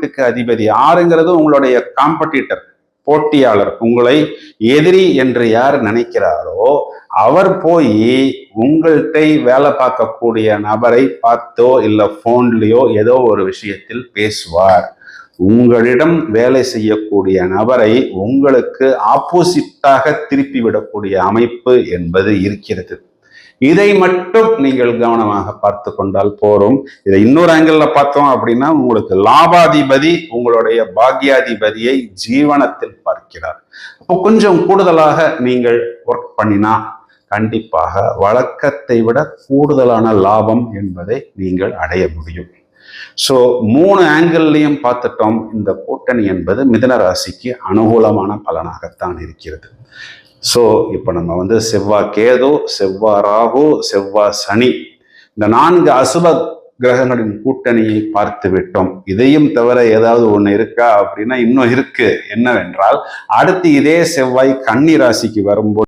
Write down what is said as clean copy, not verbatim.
வீட்டுக்கு அதிபதி. 6ங்கிறது உங்களுடைய காம்படிட்டர், போட்டியாளர். உங்களை எதிரி என்று யார் நினைக்கிறாரோ அவர் போய் உங்கள்கிட்ட வேலை பார்க்கக்கூடிய நபரை பார்த்தோ இல்லை போன்லயோ ஏதோ ஒரு விஷயத்தில் பேசுவார். உங்களிடம் வேலை செய்யக்கூடிய நபரை உங்களுக்கு ஆப்போசிட்டாக திருப்பி விடக்கூடிய அமைப்பு என்பது இருக்கிறது. இதை மட்டும் நீங்கள் கவனமாக பார்த்து கொண்டால் போரும். இதை இன்னொரு ஆங்கிள் பார்த்தோம் அப்படின்னா, உங்களுக்கு லாபாதிபதி உங்களுடைய பாக்யாதிபதியை ஜீவனத்தில் பார்க்கிறார். அப்போ கொஞ்சம் கூடுதலாக நீங்கள் ஒர்க் பண்ணினா கண்டிப்பாக வழக்கத்தை விட கூடுதலான லாபம் என்பதை நீங்கள் அடைய முடியும். ஸோ 3 ஆங்கிள்லையும் பார்த்துட்டோம். இந்த கூட்டணி என்பது மிதுன ராசிக்கு அனுகூலமான பலனாகத்தான் இருக்கிறது. ஸோ இப்போ நம்ம செவ்வாய் கேது, செவ்வாய் ராகு, செவ்வாய் சனி, இந்த 4 அசுப கிரகங்களின் கூட்டணியை பார்த்து விட்டோம். இதையும் தவிர ஏதாவது ஒன்று இருக்கா அப்படின்னா இன்னும் இருக்கு. என்னவென்றால், அடுத்து இதே செவ்வாய் கன்னி ராசிக்கு வரும்போது